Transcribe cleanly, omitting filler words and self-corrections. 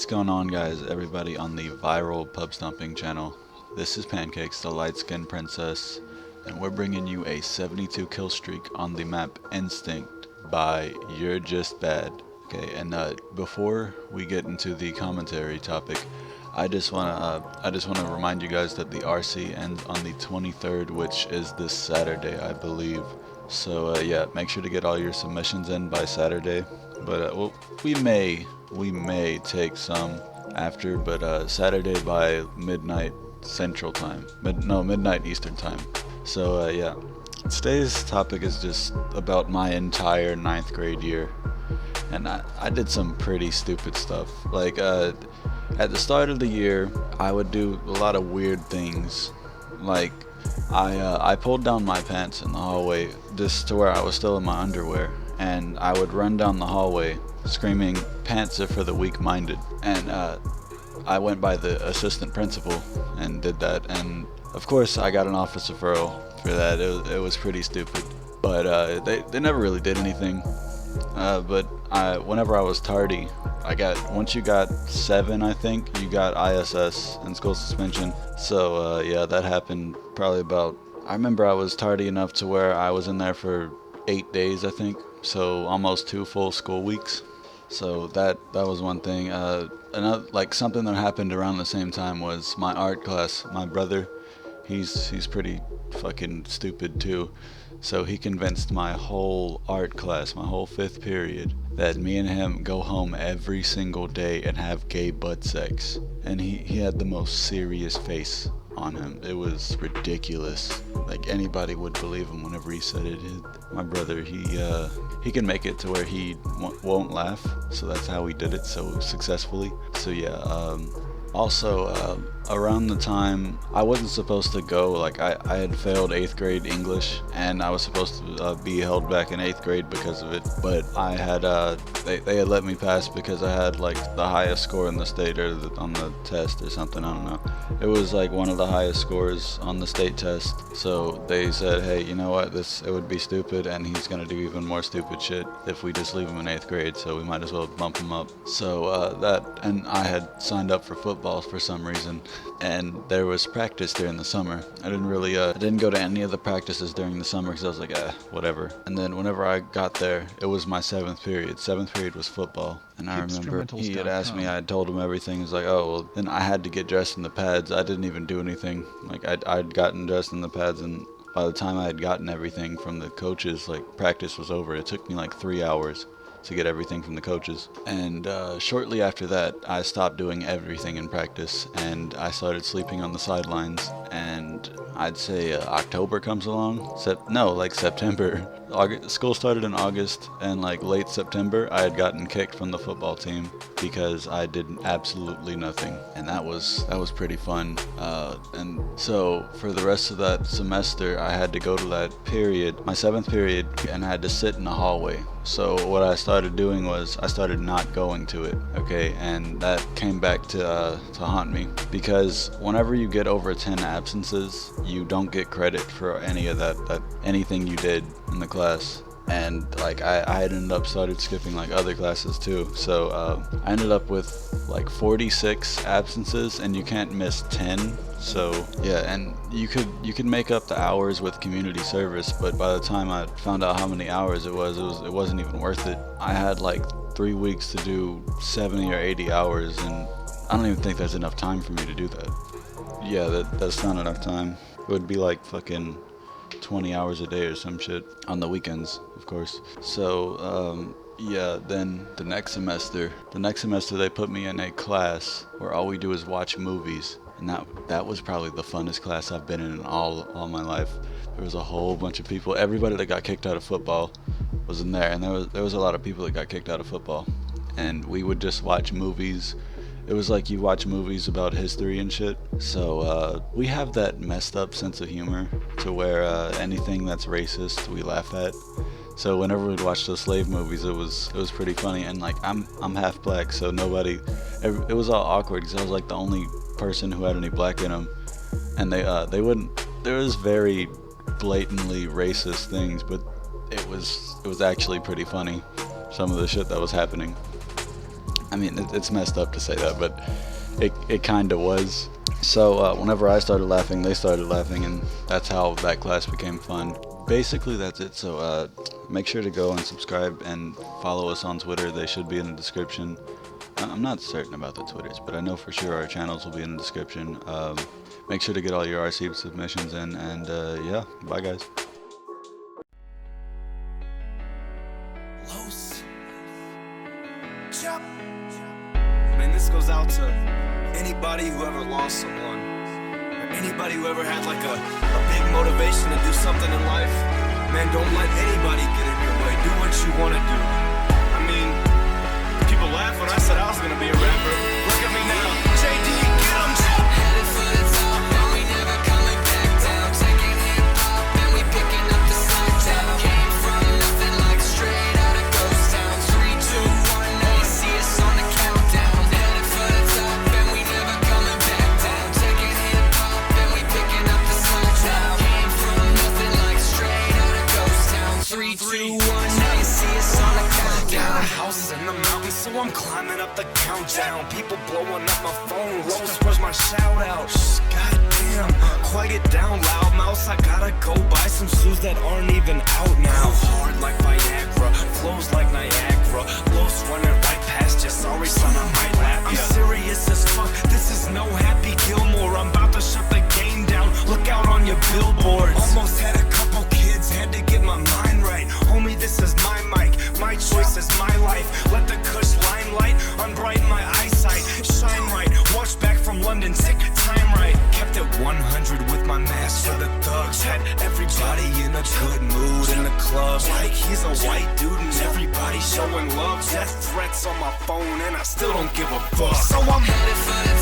What's going on, guys? Everybody on the viral pub stomping channel. This is Pancakes, the light skinned princess, and we're bringing you a 72 kill streak on the map Instinct by You're Just Bad. Okay, and before we get into the commentary topic, I just wanna remind you guys that the RC ends on the 23rd, which is this Saturday, I believe. So yeah, make sure to get all your submissions in by Saturday. But well, we may take some after, but Saturday by midnight Central Time, midnight Eastern Time. So yeah, today's topic is just about my entire ninth grade year, and I did some pretty stupid stuff. Like at the start of the year, I would do a lot of weird things, like I pulled down my pants in the hallway just to where I was still in my underwear, and I would run down the hallway screaming, "Pants are for the weak-minded." And I went by the assistant principal and did that, and of course I got an office referral for that. It was pretty stupid, but they never really did anything. But whenever I was tardy, once you got 7, I think, you got ISS and school suspension. So yeah, that happened probably about, I remember I was tardy enough to where I was in there for 8 days, I think, so almost 2 full school weeks. So that was one thing. Another, like, something that happened around the same time was my art class. My brother, he's pretty fucking stupid too. So he convinced my whole art class, my whole 5th period, that me and him go home every single day and have gay butt sex. And he had the most serious face on him. It was ridiculous. Like, anybody would believe him whenever he said it. My brother, he can make it to where he won't laugh, so that's how he did it so successfully. So yeah, also, around the time I wasn't supposed to go, like I had failed 8th grade English, and I was supposed to be held back in 8th grade because of it. But I had, they had let me pass because I had like the highest score in the state, or on the test or something, I don't know. It was like one of the highest scores on the state test. So they said, hey, you know what, it would be stupid, and he's gonna do even more stupid shit if we just leave him in 8th grade, so we might as well bump him up. So and I had signed up for football for some reason, and there was practice during the summer. I didn't go to any of the practices during the summer because I was like, whatever. And then whenever I got there, it was my 7th period. 7th period was football, and I remember he had asked me, I had told him everything. He's like, oh, well, then I had to get dressed in the pads. I didn't even do anything. Like, I'd gotten dressed in the pads, and by the time I had gotten everything from the coaches, like, practice was over. It took me like 3 hours to get everything from the coaches. And shortly after that, I stopped doing everything in practice, and I started sleeping on the sidelines. And I'd say October comes along. September. School started in August, and like late September, I had gotten kicked from the football team because I did absolutely nothing, and that was pretty fun. And so for the rest of that semester, I had to go to that period, my 7th period, and I had to sit in the hallway. So what I started doing was I started not going to it, okay, and that came back to haunt me, because whenever you get over 10 absences, you don't get credit for any of that anything you did in the class. And like I had ended up started skipping like other classes too, so I ended up with like 46 absences, and you can't miss 10. So yeah, and you could make up the hours with community service, but by the time I found out how many hours it wasn't even worth it. I had like 3 weeks to do 70 or 80 hours, and I don't even think there's enough time for me to do that. Yeah, that's not enough time. It would be like fucking 20 hours a day or some shit on the weekends, of course. So yeah, then the next semester they put me in a class where all we do is watch movies, and that was probably the funnest class I've been in all my life. There was a whole bunch of people. Everybody that got kicked out of football was in there, and there was a lot of people that got kicked out of football, and we would just watch movies. It was like you watch movies about history and shit. So we have that messed up sense of humor to where anything that's racist we laugh at. So whenever we'd watch those slave movies, it was pretty funny. And like I'm half black, so it was all awkward because I was like the only person who had any black in them, and they wouldn't. There was very blatantly racist things, but it was actually pretty funny, some of the shit that was happening. I mean, it's messed up to say that, but it kind of was. So whenever I started laughing, they started laughing, and that's how that class became fun. Basically, that's it. So make sure to go and subscribe and follow us on Twitter. They should be in the description. I'm not certain about the Twitters, but I know for sure our channels will be in the description. Make sure to get all your RC submissions in, and yeah, bye guys. Man, this goes out to anybody who ever lost someone, or anybody who ever had like a big motivation to do something in life. Man, don't let anybody get in your way. Do what you want to do. I mean, people laugh when I said I was gonna be a rapper. Look at me now. JD, get 'em. Headed for the top, and we never coming back down. Taking hip hop, and we picking up the slack down. Came from nothing like straight out of ghost town. 3, 2, 1, now you see us on the countdown. Headed for the top, and we never coming back down. Taking hip hop, and we picking up the slack down. Came from nothing like straight out of ghost town. 3, 2, 1, now you see us on the countdown. Houses in the mountains, so I'm climbing up the countdown. People blowing up my phone. Rose, where's my shout out? Goddamn, quiet it down, loud mouse. I gotta go buy some shoes that aren't even out now. Hard like Viagra, flows like Niagara. Los running right past you. Sorry, son, I might laugh. I'm serious as fuck. This is no Happy Gilmore. I'm about to shut the game down. Look out on your billboards. Almost had a couple kids, had to get my mind right. Homie, this is my mic. My choice is my life. Let the Kush limelight unbrighten my eyesight. Shine right. Watch back from London. Tick time right. Kept it 100 with my mask for the thugs. Had everybody in a good mood in the club. Like he's a white dude and everybody showing love. Death threats on my phone and I still don't give a fuck. So I'm Headed for the